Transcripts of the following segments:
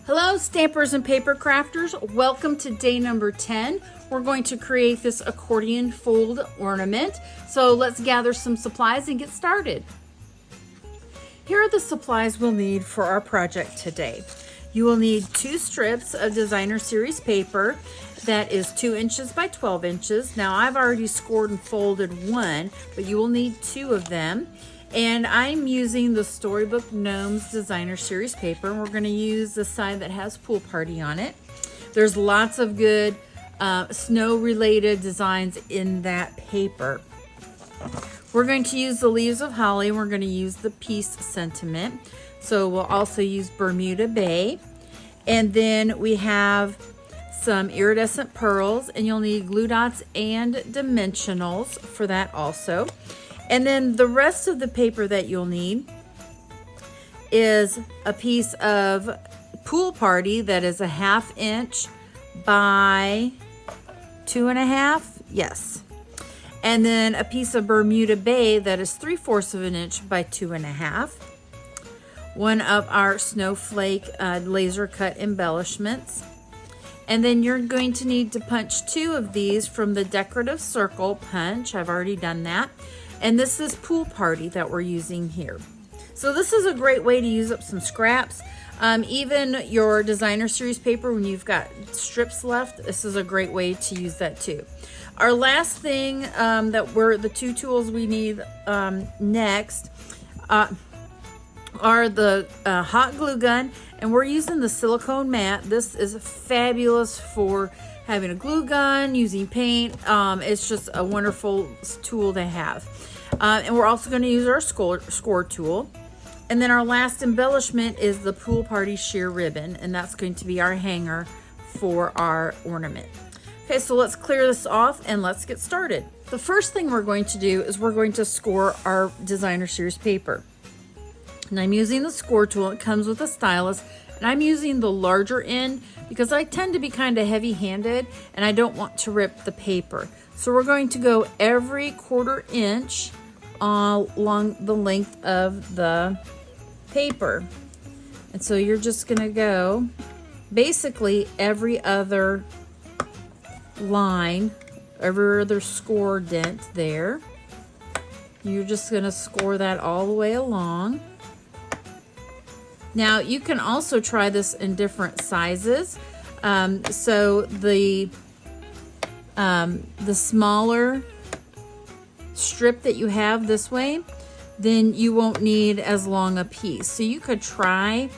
Hello stampers and paper crafters, welcome to day number 10. We're going to create this accordion fold ornament. So let's gather some supplies and get started. Here are the supplies we'll need for our project today. You will need 2 strips of designer series paper that is 2 inches by 12 inches. Now I've already scored and folded one, but you will need 2 of them. And I'm using the Storybook Gnomes designer series paper, and we're going to use the side that has pool party on it. There's lots of good snow related designs in that paper. We're going to use the leaves of holly. We're going to use the peace sentiment. So we'll also use Bermuda Bay. And then we have some iridescent pearls, and you'll need glue dots and dimensionals for that also. And then the rest of the paper that you'll need is a piece of pool party that is a 1/2 inch by 2.5, yes. And then a piece of Bermuda Bay that is 3/4 of an inch by 2.5. One of our snowflake laser cut embellishments. And then you're going to need to punch 2 of these from the decorative circle punch. I've already done that. And this is pool party that we're using here. So this is a great way to use up some scraps. Even your designer series paper, when you've got strips left, this is a great way to use that too. Our last thing the 2 tools we need next are the hot glue gun, and we're using the silicone mat. This is fabulous for having a glue gun, using paint. It's just a wonderful tool to have. And we're also going to use our score tool. And then our last embellishment is the pool party sheer ribbon, and that's going to be our hanger for our ornament. Okay, so let's clear this off and let's get started. The first thing we're going to do is we're going to score our designer series paper. And I'm using the score tool. It comes with a stylus, and I'm using the larger end because I tend to be kind of heavy-handed and I don't want to rip the paper. So we're going to go every 1/4 inch along the length of the paper. And so you're just going to go basically every other line, every other score dent there. You're just going to score that all the way along. Now you can also try this in different sizes. So the smaller strip that you have this way, then you won't need as long a piece. So you could try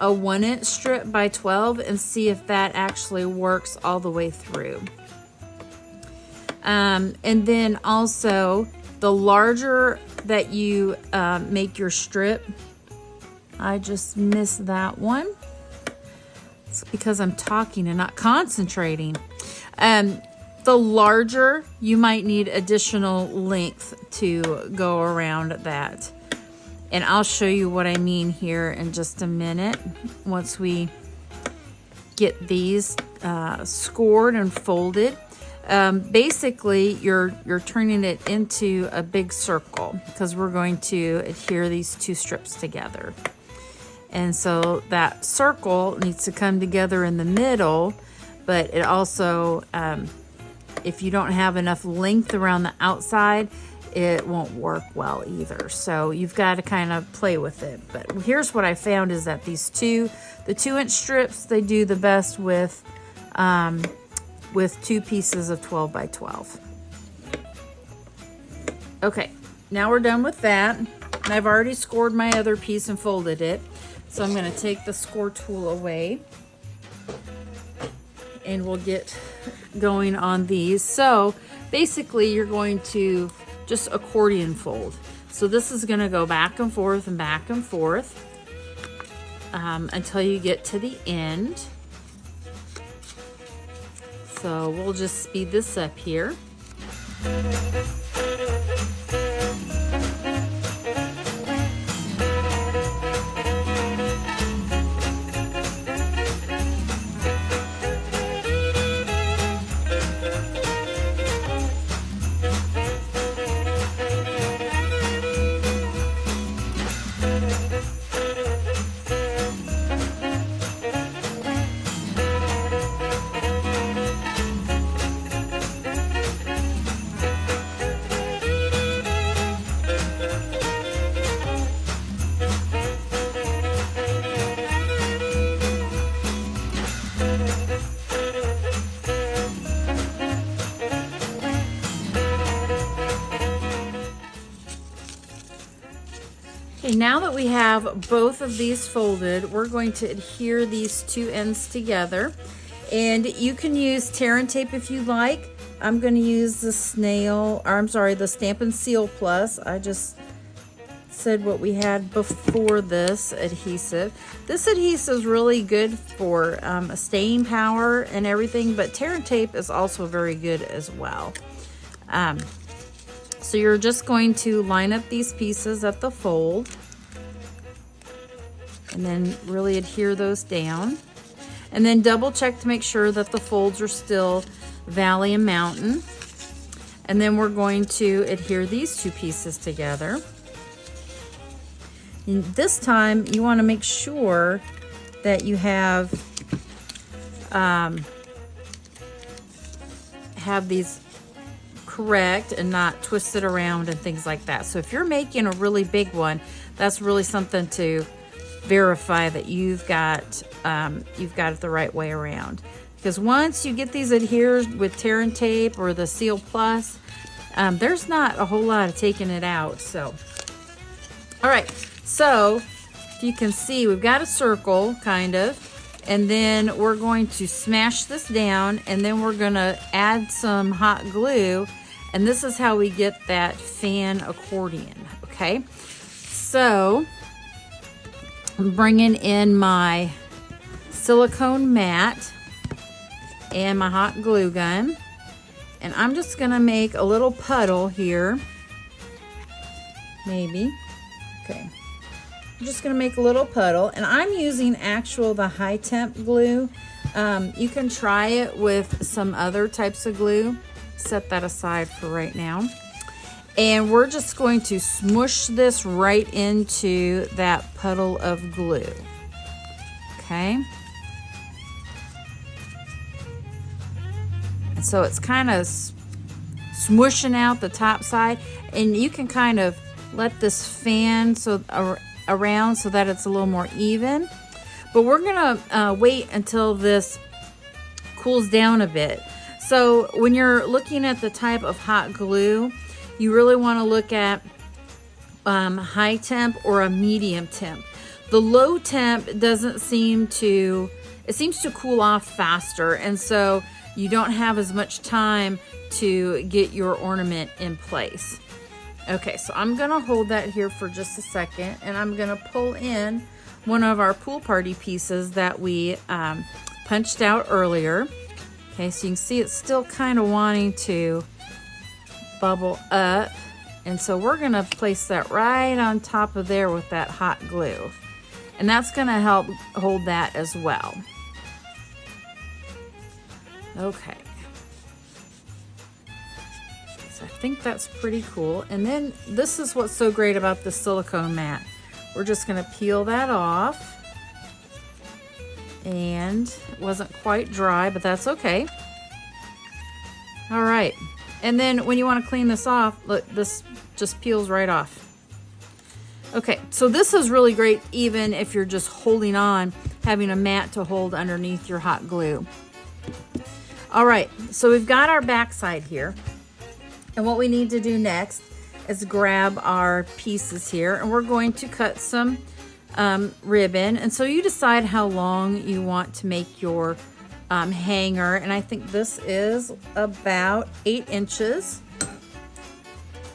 a 1-inch strip by 12 and see if that actually works all the way through. And then also the larger that you make your strip, I just missed that one. It's because I'm talking and not concentrating. The larger, you might need additional length to go around that. And I'll show you what I mean here in just a minute once we get these scored and folded. Basically, you're turning it into a big circle because we're going to adhere these 2 strips together. And so that circle needs to come together in the middle, but it also, if you don't have enough length around the outside, it won't work well either. So you've got to kind of play with it. But here's what I found is that the 2-inch strips, they do the best with 2 pieces of 12 by 12. Okay, now we're done with that. And I've already scored my other piece and folded it. So I'm going to take the score tool away and we'll get going on these. So basically you're going to just accordion fold. So this is going to go back and forth and back and forth until you get to the end. So we'll just speed this up here. Okay, now that we have both of these folded, we're going to adhere these two ends together. And you can use tear and tape if you like. I'm going to use the the Stamp and Seal Plus. I just said what we had before this adhesive. This adhesive is really good for staying power and everything, but tear and tape is also very good as well. So you're just going to line up these pieces at the fold and then really adhere those down. And then double check to make sure that the folds are still valley and mountain. And then we're going to adhere these two pieces together. And this time you want to make sure that you have these correct and not twisted around and things like that. So if you're making a really big one, that's really something to verify that you've got it the right way around. Because once you get these adhered with tear and tape or the Seal Plus, there's not a whole lot of taking it out. So, all right. So if you can see, we've got a circle kind of. And then we're going to smash this down, and then we're going to add some hot glue, and this is how we get that fan accordion, okay? So I'm bringing in my silicone mat and my hot glue gun, and I'm just going to make a little puddle here, maybe, okay. I'm just going to make a little puddle, and I'm using the high temp glue. You can try it with some other types of glue. Set that aside for right now. And we're just going to smush this right into that puddle of glue. Okay. And so it's kind of smushing out the top side, and you can kind of let this fan around so that it's a little more even. But we're gonna wait until this cools down a bit. So when you're looking at the type of hot glue, you really want to look at high temp or a medium temp. The low temp seems to cool off faster, and so you don't have as much time to get your ornament in place. Okay, so I'm gonna hold that here for just a second, and I'm gonna pull in one of our pool party pieces that we punched out earlier. Okay, so you can see it's still kind of wanting to bubble up, and so we're gonna place that right on top of there with that hot glue, and that's gonna help hold that as well. Okay. I think that's pretty cool. And then this is what's so great about the silicone mat. We're just going to peel that off. And it wasn't quite dry, but that's okay. All right. And then when you want to clean this off, look, this just peels right off. Okay, so this is really great even if you're just holding on, having a mat to hold underneath your hot glue. All right, so we've got our backside here. And what we need to do next is grab our pieces here, and we're going to cut some ribbon. And so you decide how long you want to make your hanger, and I think this is about 8 inches.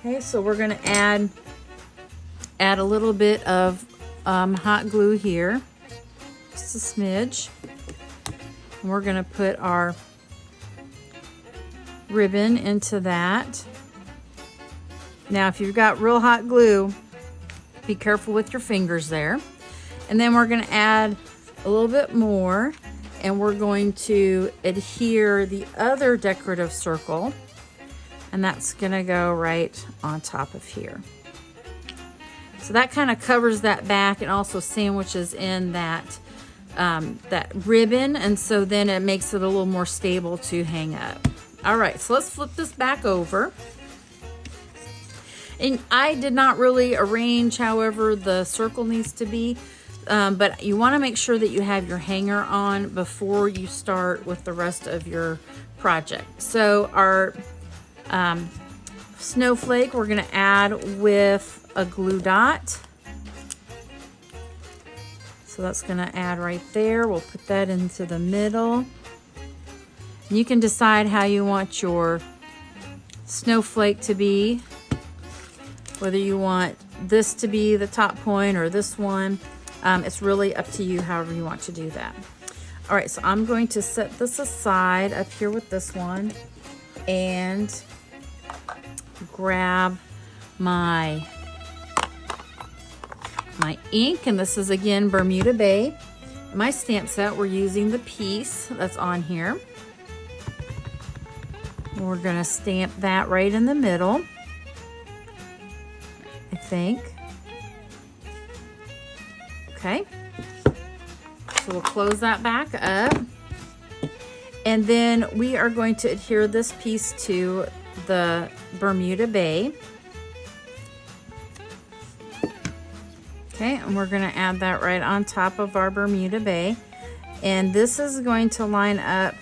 Okay, so we're going to add a little bit of hot glue here, just a smidge. And we're going to put our ribbon into that. Now, if you've got real hot glue, be careful with your fingers there. And then we're going to add a little bit more, and we're going to adhere the other decorative circle, and that's going to go right on top of here. So that kind of covers that back and also sandwiches in that ribbon, and so then it makes it a little more stable to hang up. All right, so let's flip this back over. And I did not really arrange however the circle needs to be, but you want to make sure that you have your hanger on before you start with the rest of your project. So our snowflake we're going to add with a glue dot. So that's going to add right there. We'll put that into the middle. And you can decide how you want your snowflake to be, whether you want this to be the top point or this one. It's really up to you, however you want to do that. All right, so I'm going to set this aside up here with this one and grab my ink, and this is again Bermuda Bay. My stamp set, we're using the piece that's on here. We're gonna stamp that right in the middle, I think. Okay, so we'll close that back up. And then we are going to adhere this piece to the Bermuda Bay. Okay, and we're gonna add that right on top of our Bermuda Bay. And this is going to line up,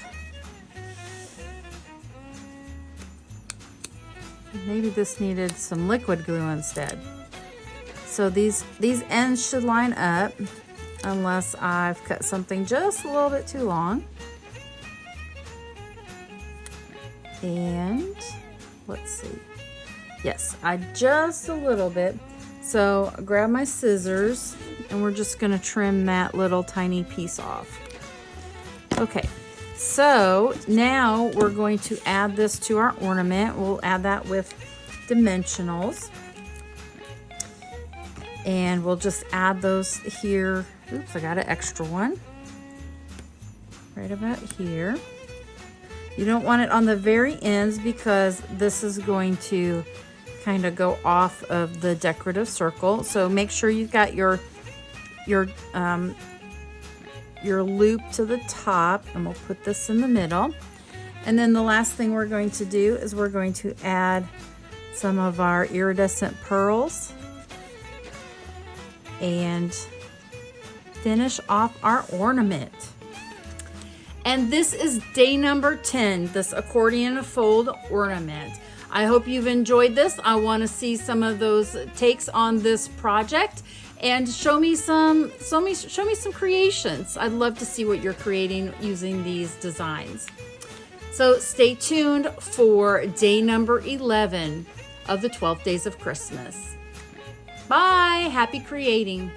maybe this needed some liquid glue instead. So these ends should line up, unless I've cut something just a little bit too long. And let's see. Yes, just a little bit. So grab my scissors and we're just gonna trim that little tiny piece off. Okay, so now we're going to add this to our ornament. We'll add that with dimensionals. And we'll just add those here. Oops, I got an extra one. Right about here. You don't want it on the very ends because this is going to kind of go off of the decorative circle. So make sure you've got your loop to the top, and we'll put this in the middle. And then the last thing we're going to do is we're going to add some of our iridescent pearls and finish off our ornament. And this is day number 10, this accordion fold ornament. I hope you've enjoyed this. I want to see some of those takes on this project and show me some creations. I'd love to see what you're creating using these designs. So stay tuned for day number 11 of the 12 Days of Christmas. Bye, happy creating.